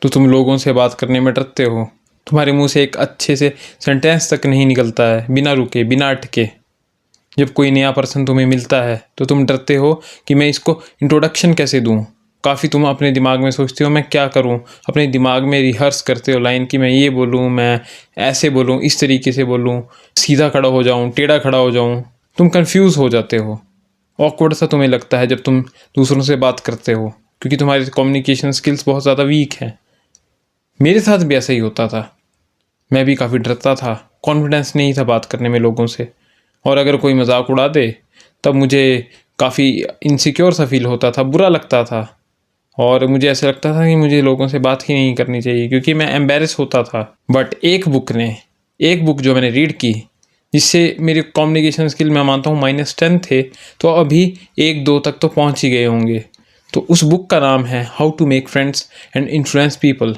तो तुम लोगों से बात करने में डरते हो। तुम्हारे मुंह से एक अच्छे से सेंटेंस तक नहीं निकलता है बिना रुके, बिना अटके। जब कोई नया पर्सन तुम्हें मिलता है तो तुम डरते हो कि मैं इसको इंट्रोडक्शन कैसे दूँ। काफ़ी तुम अपने दिमाग में सोचते हो मैं क्या करूँ, अपने दिमाग में रिहर्स करते हो लाइन कि मैं ये बोलूँ, मैं ऐसे बोलूँ, इस तरीके से बोलूँ, सीधा खड़ा हो जाऊँ, टेढ़ा खड़ा हो जाऊँ। तुम कन्फ्यूज़ हो जाते हो। ऑकवर्ड सा तुम्हें लगता है जब तुम दूसरों से बात करते हो, क्योंकि तुम्हारी कम्युनिकेशन स्किल्स बहुत ज़्यादा वीक हैं। मेरे साथ भी ऐसा ही होता था। मैं भी काफ़ी डरता था, कॉन्फिडेंस नहीं था बात करने में लोगों से। और अगर कोई मजाक उड़ा दे तब मुझे काफ़ी इनसिक्योर सा फील होता था, बुरा लगता था। और मुझे ऐसा लगता था कि मुझे लोगों से बात ही नहीं करनी चाहिए, क्योंकि मैं एम्बेरस होता था। बट एक बुक जो मैंने रीड की, जिससे मेरे कम्युनिकेशन स्किल मैं मानता हूँ -10 थे, तो अभी 1-2 तक तो पहुँच ही गए होंगे। तो उस बुक का नाम है how to make friends and influence people.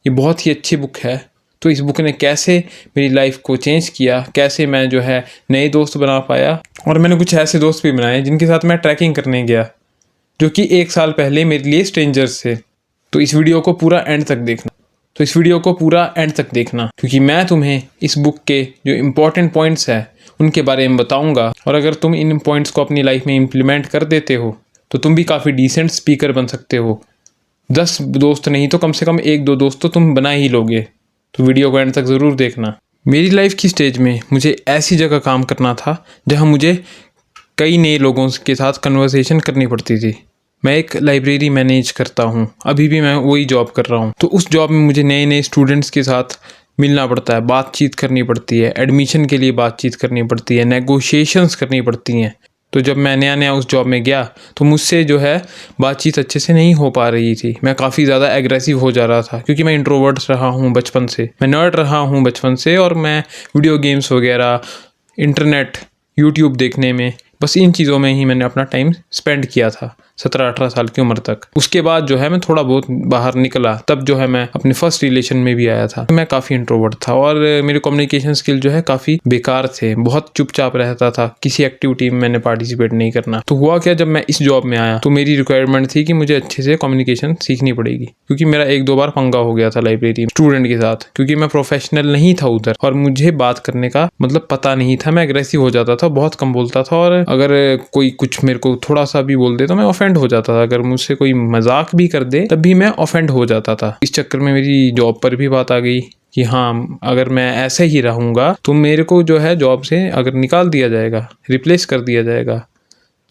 ये बहुत ही अच्छी बुक है। तो इस बुक ने कैसे मेरी लाइफ को चेंज किया, कैसे मैं जो है नए दोस्त बना पाया, और मैंने कुछ ऐसे दोस्त भी बनाए जिनके साथ मैं ट्रैकिंग करने गया, जो कि 1 साल पहले मेरे लिए स्ट्रेंजर्स थे। तो इस वीडियो को पूरा एंड तक देखना, क्योंकि मैं तुम्हें इस बुक के जो इम्पोर्टेंट पॉइंट्स हैं उनके बारे में बताऊंगा। और अगर तुम इन पॉइंट्स को अपनी लाइफ में इम्प्लीमेंट कर देते हो तो तुम भी काफ़ी डिसेंट स्पीकर बन सकते हो। 10 दोस्त नहीं तो कम से कम 1-2 दोस्त तो तुम बना ही लोगे। तो वीडियो को एंड तक ज़रूर देखना। मेरी लाइफ की स्टेज में मुझे ऐसी जगह काम करना था जहाँ मुझे कई नए लोगों के साथ कन्वर्सेशन करनी पड़ती थी। मैं एक लाइब्रेरी मैनेज करता हूँ, अभी भी मैं वही जॉब कर रहा हूँ। तो उस जॉब में मुझे नए नए स्टूडेंट्स के साथ मिलना पड़ता है, बातचीत करनी पड़ती है, एडमिशन के लिए बातचीत करनी पड़ती है, नेगोशिएशंस करनी पड़ती हैं। तो जब मैं नया उस जॉब में गया तो मुझसे जो है बातचीत अच्छे से नहीं हो पा रही थी। मैं काफ़ी ज़्यादा एग्रेसिव हो जा रहा था, क्योंकि मैं इंट्रोवर्ट रहा हूँ बचपन से, मैं नर्ड रहा हूँ बचपन से, और मैं वीडियो गेम्स वगैरह, इंटरनेट, यूट्यूब देखने में, बस इन चीज़ों में ही मैंने अपना टाइम स्पेंड किया था 17-18 साल की उम्र तक। उसके बाद जो है मैं थोड़ा बहुत बाहर निकला, तब जो है मैं अपने फर्स्ट रिलेशन में भी आया था। मैं काफ़ी इंट्रोवर्ट था और मेरे कम्युनिकेशन स्किल जो है काफ़ी बेकार थे, बहुत चुपचाप रहता था, किसी एक्टिविटी में मैंने पार्टिसिपेट नहीं करना। तो हुआ क्या, जब मैं इस जॉब में आया तो मेरी रिक्वायरमेंट थी कि मुझे अच्छे से कम्युनिकेशन सीखनी पड़ेगी, क्योंकि मेरा 1-2 बार पंगा हो गया था लाइब्रेरी स्टूडेंट के साथ, क्योंकि मैं प्रोफेशनल नहीं था उधर और मुझे बात करने का मतलब पता नहीं था। मैं एग्रेसिव हो जाता था, बहुत कम बोलता था, और अगर कोई कुछ मेरे को थोड़ा सा भी बोल दे तो मैं ऑफेंड हो जाता था। अगर मुझसे कोई मजाक भी कर दे तब भी मैं ऑफेंड हो जाता था। इस चक्कर में मेरी जॉब पर भी बात आ गई कि हाँ, अगर मैं ऐसे ही रहूँगा तो मेरे को जो है जॉब से अगर निकाल दिया जाएगा, रिप्लेस कर दिया जाएगा।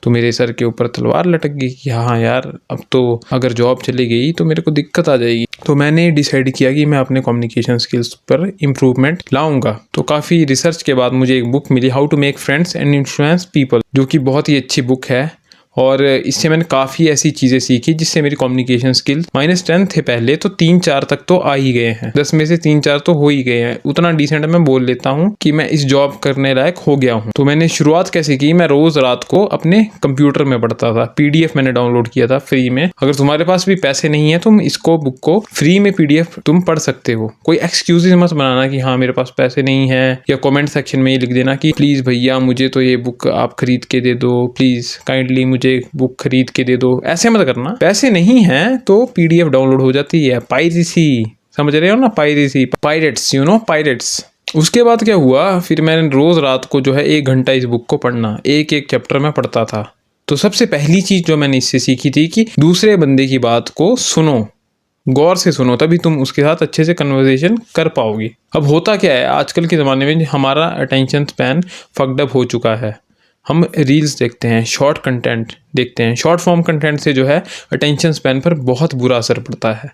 तो मेरे सर के ऊपर तलवार लटक गई कि हाँ यार, अब तो अगर जॉब चली गई तो मेरे को दिक्कत आ जाएगी। तो मैंने डिसाइड किया कि मैं अपने कम्युनिकेशन स्किल्स पर इम्प्रूवमेंट लाऊंगा। तो काफ़ी रिसर्च के बाद मुझे एक बुक मिली, how to make friends and influence people, जो कि बहुत ही अच्छी बुक है। और इससे मैंने काफ़ी ऐसी चीज़ें सीखी जिससे मेरी कम्युनिकेशन स्किल -10 थे पहले, तो 3-4 तक तो आ ही गए हैं। 10 में से 3-4 तो हो ही गए हैं। उतना डिसेंट मैं बोल लेता हूँ कि मैं इस जॉब करने लायक हो गया हूँ। तो मैंने शुरुआत कैसे की, मैं रोज़ रात को अपने कंप्यूटर में पढ़ता था। PDF मैंने डाउनलोड किया था फ्री में। अगर तुम्हारे पास भी पैसे नहीं है, तुम इसको बुक को फ्री में PDF तुम पढ़ सकते हो। कोई एक्सक्यूजेज मत बनाना कि हाँ मेरे पास पैसे नहीं है, या कॉमेंट सेक्शन में ये लिख देना कि प्लीज़ भैया मुझे तो ये बुक आप खरीद के दे दो, प्लीज़ काइंडली मुझे बुक खरीद के दे दो। ऐसे मत करना। पैसे नहीं है तो PDF डाउनलोड हो जाती है। पायरेसी, समझ रहे हो ना, पायरेसी, पायरेट्स, पायरेट्स। उसके बाद क्या हुआ, फिर मैंने रोज रात को जो है 1 घंटा इस बुक को पढ़ना, एक चैप्टर में पढ़ता था। तो सबसे पहली चीज जो मैंने इससे सीखी थी कि दूसरे बंदे की बात को सुनो, गौर से सुनो, तभी तुम उसके साथ अच्छे से कन्वर्सेशन कर पाओगे। अब होता क्या है, आजकल के ज़माने में हमारा अटेंशन स्पैन फक्ड अप हो चुका है। हम रील्स देखते हैं, शॉर्ट कंटेंट देखते हैं। शॉर्ट फॉर्म कंटेंट से जो है अटेंशन स्पैन पर बहुत बुरा असर पड़ता है।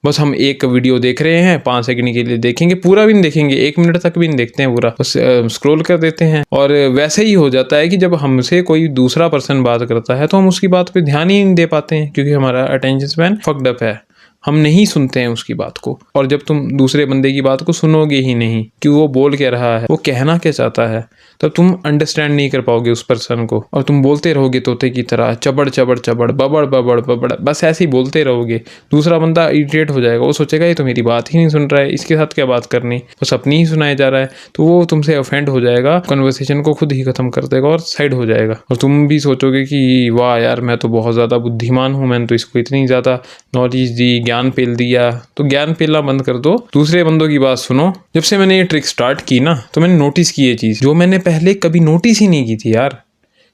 बस हम एक वीडियो देख रहे हैं, 5 सेकंड के लिए देखेंगे, पूरा भी नहीं देखेंगे, 1 मिनट तक भी नहीं देखते हैं पूरा, बस स्क्रॉल कर देते हैं। और वैसे ही हो जाता है कि जब हमसे कोई दूसरा पर्सन बात करता है तो हम उसकी बात पे ध्यान ही नहीं दे पाते हैं, क्योंकि हमारा अटेंशन स्पैन फक्ड अप है। हम नहीं सुनते हैं उसकी बात को। और जब तुम दूसरे बंदे की बात को सुनोगे ही नहीं कि वो बोल क्या रहा है, वो कहना क्या चाहता है, तब तुम अंडरस्टैंड नहीं कर पाओगे उस पर्सन को, और तुम बोलते रहोगे तोते की तरह, चबड़ चबड़ चबड़, बबड़ बबड़ बबड़, बस ऐसे ही बोलते रहोगे। दूसरा बंदा इरिटेट हो जाएगा, वो सोचेगा ये तो मेरी बात ही नहीं सुन रहा है, इसके साथ क्या बात करनी, बस अपनी ही सुनाया जा रहा है। तो वो तुमसे ऑफेंड हो जाएगा, कन्वर्सेशन को खुद ही खत्म कर देगा और साइड हो जाएगा। और तुम भी सोचोगे कि वाह यार, मैं तो बहुत ज़्यादा बुद्धिमान हूँ, मैंने तो इसको इतनी ज़्यादा नॉलेज दी, ज्ञान पेल दिया, तो ज्ञान पेलना बंद कर दो, दूसरे बंदों की बात सुनो। जब से मैंने ये ट्रिक स्टार्ट की ना, तो मैंने नोटिस की ये चीज़ जो मैंने पहले कभी नोटिस ही नहीं की थी यार।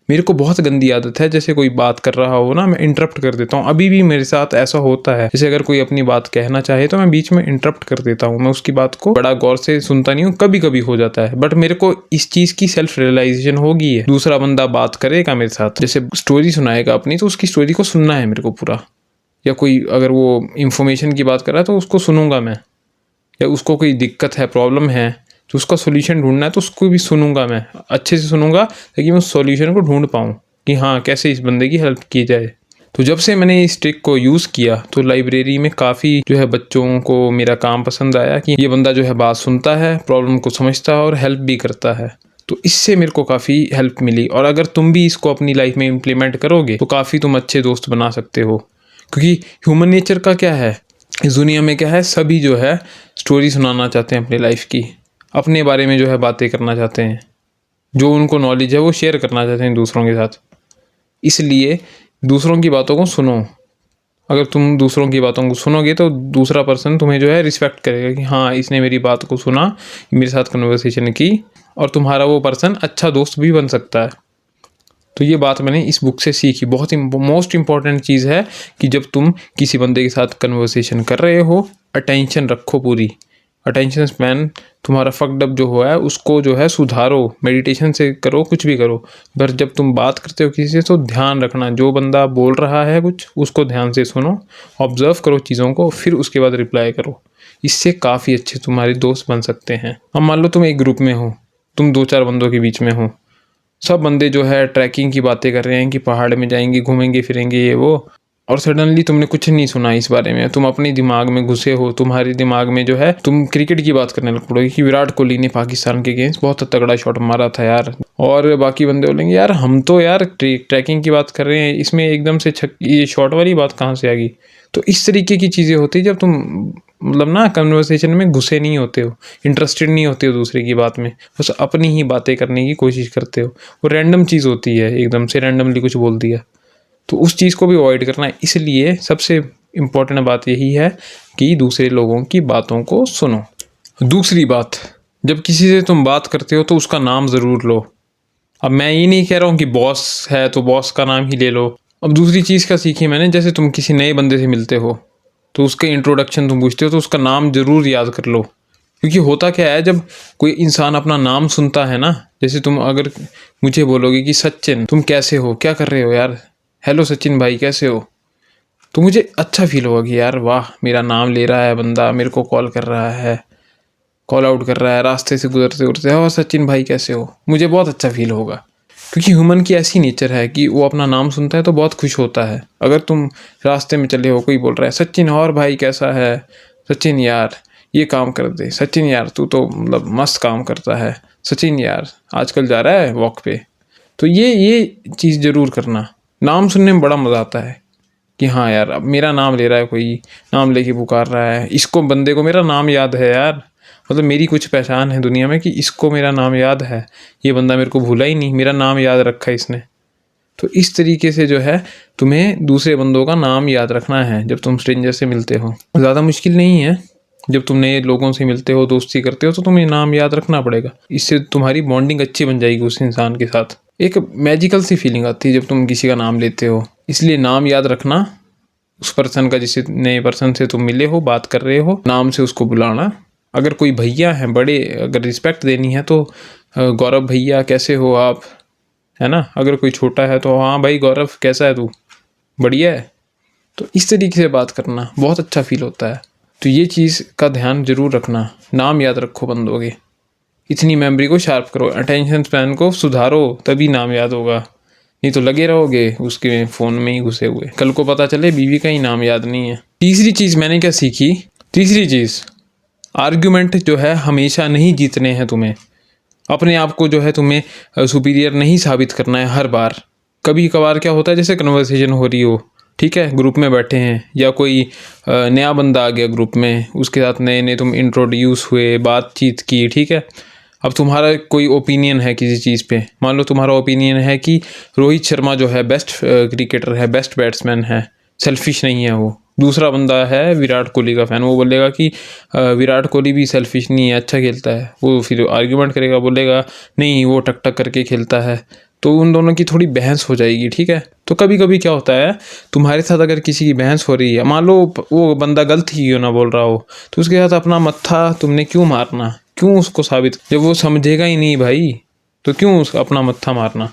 मेरे को बहुत गंदी आदत है, जैसे कोई बात कर रहा हो ना, मैं इंटरप्ट कर देता हूँ। अभी भी मेरे साथ ऐसा होता है, जैसे अगर कोई अपनी बात कहना चाहे तो मैं बीच में इंटरप्ट कर देता हूँ, मैं उसकी बात को बड़ा गौर से सुनता नहीं हूँ। कभी कभी हो जाता है, बट मेरे को इस चीज़ की सेल्फ रियलाइजेशन हो गई है। दूसरा बंदा बात करेगा मेरे साथ, जैसे स्टोरी सुनाएगा अपनी, तो उसकी स्टोरी को सुनना है मेरे को पूरा। या कोई अगर वो इन्फॉर्मेशन की बात कर रहा है तो उसको सुनूंगा मैं। या उसको कोई दिक्कत है, प्रॉब्लम है, तो उसका सोल्यूशन ढूंढना है, तो उसको भी सुनूंगा मैं, अच्छे से सुनूंगा, ताकि मैं उस सोल्यूशन को ढूंढ पाऊँ कि हाँ कैसे इस बंदे की हेल्प की जाए। तो जब से मैंने इस ट्रिक को यूज़ किया, तो लाइब्रेरी में काफ़ी जो है बच्चों को मेरा काम पसंद आया कि ये बंदा जो है बात सुनता है, प्रॉब्लम को समझता है और हेल्प भी करता है। तो इससे मेरे को काफ़ी हेल्प मिली। और अगर तुम भी इसको अपनी लाइफ में इम्प्लीमेंट करोगे तो काफ़ी तुम अच्छे दोस्त बना सकते हो। क्योंकि ह्यूमन नेचर का क्या है, इस दुनिया में क्या है, सभी जो है स्टोरी सुनाना चाहते हैं अपनी लाइफ की, अपने बारे में जो है बातें करना चाहते हैं, जो उनको नॉलेज है वो शेयर करना चाहते हैं दूसरों के साथ। इसलिए दूसरों की बातों को सुनो। अगर तुम दूसरों की बातों को सुनोगे तो दूसरा पर्सन तुम्हें जो है रिस्पेक्ट करेगा कि हाँ इसने मेरी बात को सुना, मेरे साथ कन्वर्सेशन की, और तुम्हारा वो पर्सन अच्छा दोस्त भी बन सकता है। तो ये बात मैंने इस बुक से सीखी। बहुत ही मोस्ट इम्पॉर्टेंट चीज़ है कि जब तुम किसी बंदे के साथ कन्वर्सेशन कर रहे हो, अटेंशन रखो पूरी। अटेंशन स्पैन तुम्हारा फक्ड अप जो हुआ है उसको जो है सुधारो, मेडिटेशन से करो, कुछ भी करो। पर जब तुम बात करते हो किसी से तो ध्यान रखना, जो बंदा बोल रहा है कुछ उसको ध्यान से सुनो, ऑब्जर्व करो चीज़ों को, फिर उसके बाद रिप्लाई करो। इससे काफ़ी अच्छे तुम्हारे दोस्त बन सकते हैं। अब मान लो तुम एक ग्रुप में हो, तुम 2-4 बंदों के बीच में हो, सब बंदे जो है ट्रैकिंग की बातें कर रहे हैं कि पहाड़ में जाएंगे, घूमेंगे फिरेंगे ये वो, और सडनली तुमने कुछ नहीं सुना इस बारे में, तुम अपने दिमाग में घुसे हो, तुम्हारे दिमाग में जो है तुम क्रिकेट की बात करने लग पड़ोगे कि विराट कोहली ने पाकिस्तान के अगेंस्ट बहुत तगड़ा शॉट मारा था यार, और बाकी बंदे बोलेंगे यार हम तो यार ट्रैकिंग की बात कर रहे हैं, इसमें एकदम से ये शॉट वाली बात कहाँ से आ गई। तो इस तरीके की चीज़ें होती है जब तुम मतलब ना कन्वर्सेशन में घुसे नहीं होते हो, इंटरेस्टेड नहीं होते हो दूसरे की बात में, बस अपनी ही बातें करने की कोशिश करते हो। वो रैंडम चीज़ होती है, एकदम से रैंडमली कुछ बोल दिया, तो उस चीज़ को भी अवॉइड करना है। इसलिए सबसे इम्पॉर्टेंट बात यही है कि दूसरे लोगों की बातों को सुनो। दूसरी बात, जब किसी से तुम बात करते हो तो उसका नाम ज़रूर लो। अब मैं ये नहीं कह रहा हूँ कि बॉस है तो बॉस का नाम ही ले लो। अब दूसरी चीज़ का सीखी मैंने, जैसे तुम किसी नए बंदे से मिलते हो तो उसके इंट्रोडक्शन तुम पूछते हो तो उसका नाम ज़रूर याद कर लो। क्योंकि होता क्या है, जब कोई इंसान अपना नाम सुनता है ना, जैसे तुम अगर मुझे बोलोगे कि सचिन तुम कैसे हो, क्या कर रहे हो यार, हेलो सचिन भाई कैसे हो, तो मुझे अच्छा फील होगा कि यार वाह मेरा नाम ले रहा है बंदा, मेरे को कॉल कर रहा है, कॉल आउट कर रहा है, रास्ते से गुजरते गुजरते और सचिन भाई कैसे हो, मुझे बहुत अच्छा फील होगा। क्योंकि ह्यूमन की ऐसी नेचर है कि वो अपना नाम सुनता है तो बहुत खुश होता है। अगर तुम रास्ते में चले हो, कोई बोल रहा है सचिन और भाई कैसा है, सचिन यार ये काम कर दे, सचिन यार तू तो मतलब मस्त काम करता है, सचिन यार आजकल जा रहा है वॉक पे, तो ये चीज़ ज़रूर करना। नाम सुनने में बड़ा मज़ा आता है कि हाँ यार अब मेरा नाम ले रहा है, कोई नाम लेके पुकार रहा है, इसको बंदे को मेरा नाम याद है यार, मतलब मेरी कुछ पहचान है दुनिया में कि इसको मेरा नाम याद है, ये बंदा मेरे को भूला ही नहीं, मेरा नाम याद रखा है इसने। तो इस तरीके से जो है तुम्हें दूसरे बंदों का नाम याद रखना है जब तुम स्ट्रेंजर से मिलते हो। ज़्यादा मुश्किल नहीं है, जब तुम नए लोगों से मिलते हो, दोस्ती करते हो, तो तुम्हें नाम याद रखना पड़ेगा। इससे तुम्हारी बॉन्डिंग अच्छी बन जाएगी उस इंसान के साथ। एक मैजिकल सी फीलिंग आती है जब तुम किसी का नाम लेते हो। इसलिए नाम याद रखना उस पर्सन का, जिस नए पर्सन से तुम मिले हो, बात कर रहे हो, नाम से उसको बुलाना। अगर कोई भैया हैं बड़े, अगर रिस्पेक्ट देनी है तो गौरव भैया कैसे हो आप, है ना। अगर कोई छोटा है तो हाँ भाई गौरव कैसा है तू, बढ़िया है। तो इस तरीके से बात करना बहुत अच्छा फील होता है। तो ये चीज़ का ध्यान जरूर रखना, नाम याद रखो बंदों के, इतनी मेमोरी को शार्प करो, अटेंशन स्पैन को सुधारो, तभी नाम याद होगा। नहीं तो लगे रहोगे उसके फ़ोन में ही घुसे हुए, कल को पता चले बीवी का ही नाम याद नहीं है। तीसरी चीज़ मैंने क्या सीखी, तीसरी चीज़, आर्ग्यूमेंट जो है हमेशा नहीं जीतने हैं तुम्हें। अपने आप को जो है तुम्हें सुपीरियर नहीं साबित करना है हर बार। कभी कभार क्या होता है, जैसे कन्वर्सेशन हो रही हो, ठीक है, ग्रुप में बैठे हैं या कोई नया बंदा आ गया ग्रुप में, उसके साथ नए नए तुम इंट्रोड्यूस हुए, बातचीत की, ठीक है। अब तुम्हारा कोई ओपिनियन है किसी चीज़ पे, मान लो तुम्हारा ओपिनियन है कि रोहित शर्मा जो है बेस्ट क्रिकेटर है, बेस्ट बैट्समैन है, सेल्फिश नहीं है वो, दूसरा बंदा है विराट कोहली का फ़ैन, वो बोलेगा कि विराट कोहली भी सेल्फिश नहीं है, अच्छा खेलता है। वो फिर आर्ग्यूमेंट करेगा, बोलेगा नहीं वो टक टक करके खेलता है। तो उन दोनों की थोड़ी बहस हो जाएगी, ठीक है। तो कभी कभी क्या होता है, तुम्हारे साथ अगर किसी की बहस हो रही है, मान लो वो बंदा गलत ही क्यों ना बोल रहा हो, तो उसके साथ अपना मत्था तुमने क्यों मारना, क्यों उसको साबित, जब वो समझेगा ही नहीं भाई, तो क्यों उसका अपना मत्था मारना।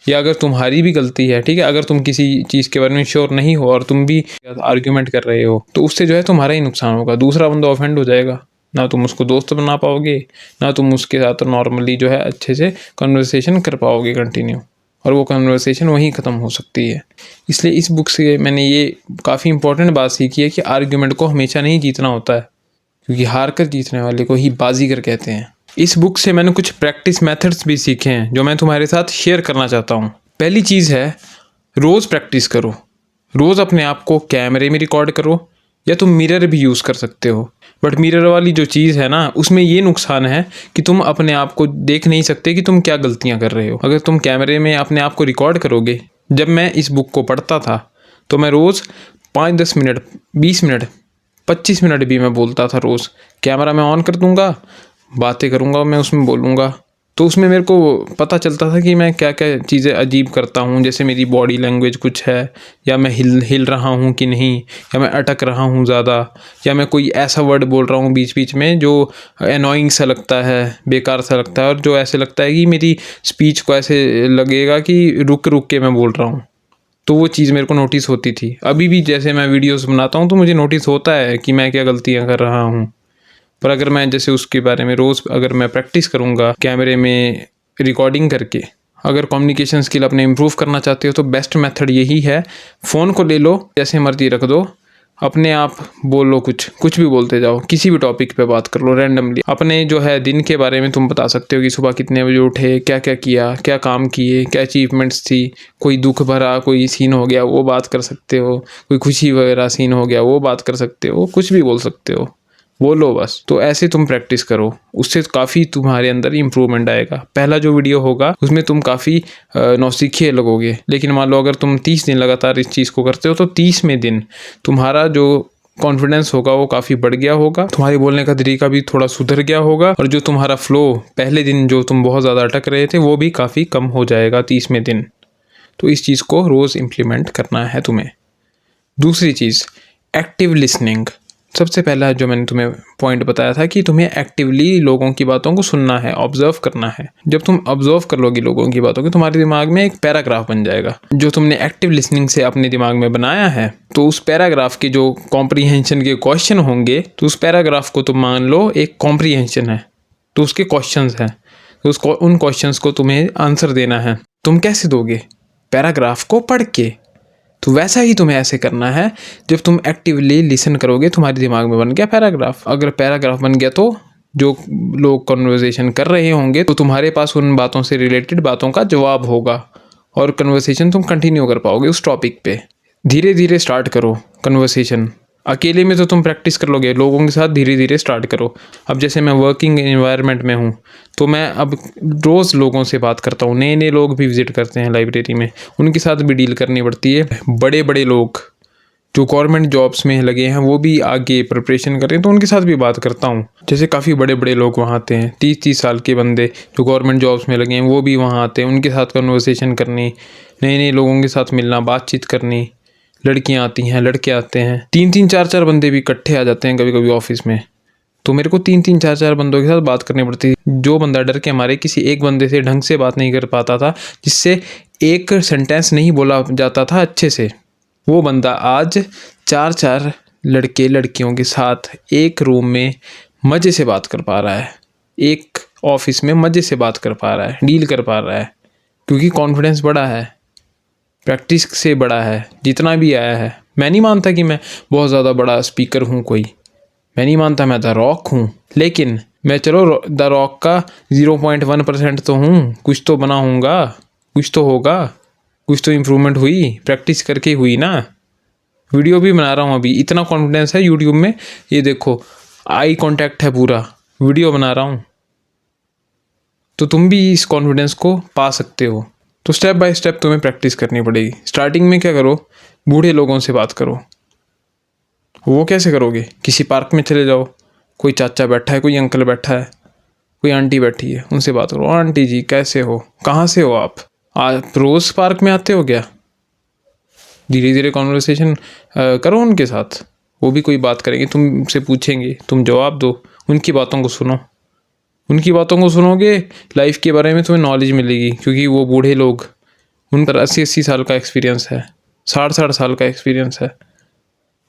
या अगर तुम्हारी भी गलती है, ठीक है, अगर तुम किसी चीज़ के बारे में श्योर नहीं हो और तुम भी आर्ग्यूमेंट कर रहे हो, तो उससे जो है तुम्हारा ही नुकसान होगा, दूसरा बंदा ऑफेंड हो जाएगा। ना तुम उसको दोस्त बना पाओगे, ना तुम उसके साथ नॉर्मली जो है अच्छे से कन्वर्सेशन कर पाओगे कंटिन्यू, और वो कन्वर्सेशन वहीं ख़त्म हो सकती है। इसलिए इस बुक से मैंने ये काफ़ी इंपॉर्टेंट बात सीखी है कि आर्ग्यूमेंट को हमेशा नहीं जीतना होता है, क्योंकि हार कर जीतने वाले को ही बाजीगर कहते हैं। इस बुक से मैंने कुछ प्रैक्टिस मेथड्स भी सीखे हैं जो मैं तुम्हारे साथ शेयर करना चाहता हूँ। पहली चीज़ है, रोज़ प्रैक्टिस करो। रोज़ अपने आप को कैमरे में रिकॉर्ड करो, या तुम मिरर भी यूज़ कर सकते हो। बट मिरर वाली जो चीज़ है ना, उसमें ये नुकसान है कि तुम अपने आप को देख नहीं सकते कि तुम क्या गलतियाँ कर रहे हो। अगर तुम कैमरे में अपने आप को रिकॉर्ड करोगे, जब मैं इस बुक को पढ़ता था तो मैं रोज़ 5-10 मिनट, 20 मिनट, 25 मिनट भी मैं बोलता था रोज़। कैमरा मैं ऑन कर दूंगा, बातें करूंगा, मैं उसमें बोलूँगा, तो उसमें मेरे को पता चलता था कि मैं क्या क्या चीज़ें अजीब करता हूँ। जैसे मेरी बॉडी लैंग्वेज कुछ है, या मैं हिल रहा हूँ कि नहीं, या मैं अटक रहा हूँ ज़्यादा, या मैं कोई ऐसा वर्ड बोल रहा हूँ बीच बीच में जो एनोइंग सा लगता है, बेकार सा लगता है, और जो ऐसे लगता है कि मेरी स्पीच को ऐसे लगेगा कि रुक रुक के मैं बोल रहा हूँ। तो वो चीज़ मेरे को नोटिस होती थी। अभी भी जैसे मैं वीडियोस बनाता हूँ तो मुझे नोटिस होता है कि मैं क्या गलतियाँ कर रहा हूँ। पर अगर मैं जैसे उसके बारे में रोज़ अगर मैं प्रैक्टिस करूँगा कैमरे में रिकॉर्डिंग करके, अगर कम्युनिकेशन स्किल अपने इम्प्रूव करना चाहते हो तो बेस्ट मेथड यही है। फ़ोन को ले लो, जैसे मर्जी रख दो, अपने आप बोलो, कुछ भी बोलते जाओ, किसी भी टॉपिक पे बात कर लो रैंडमली। अपने जो है दिन के बारे में तुम बता सकते हो कि सुबह कितने बजे उठे, क्या क्या किया, क्या काम किए, क्या अचीवमेंट्स थी। कोई दुख भरा कोई सीन हो गया वो बात कर सकते हो, कोई खुशी वगैरह सीन हो गया वो बात कर सकते हो, कुछ भी बोल सकते हो, बोलो बस। तो ऐसे तुम प्रैक्टिस करो, उससे काफ़ी तुम्हारे अंदर इम्प्रूवमेंट आएगा। पहला जो वीडियो होगा उसमें तुम काफ़ी नौसिखिए लगोगे, लेकिन मान लो अगर तुम 30 दिन लगातार इस चीज़ को करते हो तो 30वें दिन तुम्हारा जो कॉन्फिडेंस होगा वो काफ़ी बढ़ गया होगा, तुम्हारे बोलने का तरीका भी थोड़ा सुधर गया होगा, और जो तुम्हारा फ्लो पहले दिन जो तुम बहुत ज़्यादा अटक रहे थे वो भी काफ़ी कम हो जाएगा 30वें दिन। तो इस चीज़ को रोज़ इम्प्लीमेंट करना है तुम्हें। दूसरी चीज़, एक्टिव लिसनिंग। सबसे पहला जो मैंने तुम्हें पॉइंट बताया था कि तुम्हें एक्टिवली लोगों की बातों को सुनना है, ऑब्जर्व करना है। जब तुम ऑब्जर्व कर लोगे लोगों की बातों को, तुम्हारे दिमाग में एक पैराग्राफ बन जाएगा जो तुमने एक्टिव लिसनिंग से अपने दिमाग में बनाया है। तो उस पैराग्राफ के जो कॉम्प्रीहेंशन के क्वेश्चन होंगे, तो उस पैराग्राफ को तुम मान लो एक कॉम्प्रीहेंशन है, तो उसके क्वेश्चंस हैं, तो उसको उन क्वेश्चंस को तुम्हें आंसर देना है। तुम कैसे दोगे? पैराग्राफ को पढ़ के। तो वैसा ही तुम्हें ऐसे करना है, जब तुम एक्टिवली लिसन करोगे तुम्हारे दिमाग में बन गया पैराग्राफ। अगर पैराग्राफ बन गया तो जो लोग कन्वर्सेशन कर रहे होंगे तो तुम्हारे पास उन बातों से रिलेटेड बातों का जवाब होगा, और कन्वर्सेशन तुम कंटिन्यू कर पाओगे उस टॉपिक पे। धीरे धीरे स्टार्ट करो कन्वर्सेशन। अकेले में तो तुम प्रैक्टिस कर लोगे, लोगों के साथ धीरे धीरे स्टार्ट करो। अब जैसे मैं वर्किंग एनवायरनमेंट में हूँ, तो मैं अब रोज़ लोगों से बात करता हूँ, नए नए लोग भी विजिट करते हैं लाइब्रेरी में, उनके साथ भी डील करनी पड़ती है। बड़े बड़े लोग जो गवर्नमेंट जॉब्स में लगे हैं वो भी आगे प्रिपरेशन कर रहे हैं, तो उनके साथ भी बात करता हूँ। जैसे काफ़ी बड़े बड़े लोग वहाँ आते हैं, 30-30 साल के बंदे जो गवर्नमेंट जॉब्स में लगे हैं वो भी वहाँ आते हैं, उनके साथ कन्वर्सेशन करनी, नए नए लोगों के साथ मिलना, बातचीत करनी। लड़कियां आती हैं, लड़के आते हैं, 3-3 4-4 बंदे भी इकट्ठे आ जाते हैं कभी कभी ऑफिस में। तो मेरे को 3-3 4-4 बंदों के साथ बात करनी पड़ती थी। जो बंदा डर के हमारे किसी एक बंदे से ढंग से बात नहीं कर पाता था, जिससे एक सेंटेंस नहीं बोला जाता था अच्छे से, वो बंदा आज 4-4 लड़के लड़कियों के साथ एक रूम में मज़े से बात कर पा रहा है, एक ऑफिस में मज़े से बात कर पा रहा है, डील कर पा रहा है, क्योंकि कॉन्फिडेंस बढ़ा है, प्रैक्टिस से बड़ा है, जितना भी आया है। मैं नहीं मानता कि मैं बहुत ज़्यादा बड़ा स्पीकर हूँ कोई, मैं नहीं मानता मैं द रॉक हूँ, लेकिन मैं चलो द रॉक का 0.1% तो हूँ, कुछ तो बना हूँगा, कुछ तो होगा, कुछ तो इम्प्रूवमेंट हुई, प्रैक्टिस करके हुई ना। वीडियो भी बना रहा हूँ अभी, इतना कॉन्फिडेंस है यूट्यूब में, ये देखो आई कांटेक्ट है पूरा, वीडियो बना रहा हूँ। तो तुम भी इस कॉन्फिडेंस को पा सकते हो। तो स्टेप बाय स्टेप तुम्हें प्रैक्टिस करनी पड़ेगी। स्टार्टिंग में क्या करो, बूढ़े लोगों से बात करो, वो कैसे करोगे? किसी पार्क में चले जाओ, कोई चाचा बैठा है, कोई अंकल बैठा है, कोई आंटी बैठी है, उनसे बात करो, आंटी जी कैसे हो, कहाँ से हो आप रोज़ पार्क में आते हो क्या? धीरे धीरे कॉन्वर्सेशन करो उनके साथ, वो भी कोई बात करेंगे, तुमसे पूछेंगे, तुम जवाब दो, उनकी बातों को सुनो। उनकी बातों को सुनोगे, लाइफ के बारे में तुम्हें नॉलेज मिलेगी, क्योंकि वो बूढ़े लोग, उन पर 80-80 साल का एक्सपीरियंस है, 60-60 साल का एक्सपीरियंस है,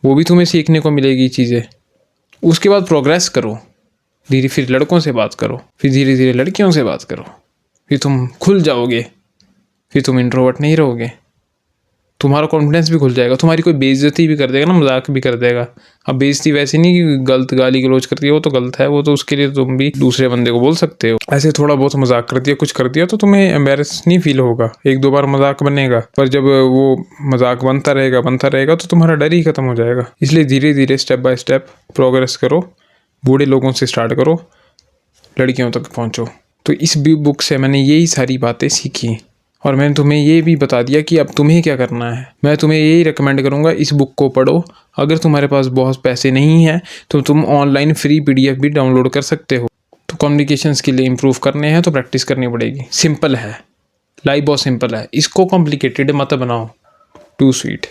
वो भी तुम्हें सीखने को मिलेगी चीज़ें। उसके बाद प्रोग्रेस करो, धीरे फिर लड़कों से बात करो, फिर धीरे धीरे लड़कियों से बात करो, फिर तुम खुल जाओगे, फिर तुम इंट्रोवर्ट नहीं रहोगे, तुम्हारा कॉन्फिडेंस भी खुल जाएगा, तुम्हारी कोई बेइज्जती भी कर देगा ना, मजाक भी कर देगा। अब बेइज्जती वैसे नहीं कि गलत गाली गलौज करती है, वो तो गलत है, वो तो उसके लिए तुम भी दूसरे बंदे को बोल सकते हो। ऐसे थोड़ा बहुत मजाक कर दिया, कुछ कर दिया तो तुम्हें एम्बेरस नहीं फील होगा, 1-2 बार मजाक बनेगा, पर जब वो मजाक बनता रहेगा तो तुम्हारा डर ही खत्म हो जाएगा। इसलिए धीरे धीरे स्टेप बाय स्टेप प्रोग्रेस करो, बूढ़े लोगों से स्टार्ट करो, लड़कियों तक पहुँचो। तो इस बुक से मैंने यही सारी बातें सीखी, और मैंने तुम्हें ये भी बता दिया कि अब तुम्हें क्या करना है। मैं तुम्हें यही रिकमेंड करूँगा, इस बुक को पढ़ो। अगर तुम्हारे पास बहुत पैसे नहीं हैं तो तुम ऑनलाइन फ्री PDF भी डाउनलोड कर सकते हो। तो कम्युनिकेशन स्किल इम्प्रूव करने हैं तो प्रैक्टिस करनी पड़ेगी। सिंपल है, लाइफ बहुत सिंपल है, इसको कॉम्प्लिकेटेड मत बनाओ, टू स्वीट।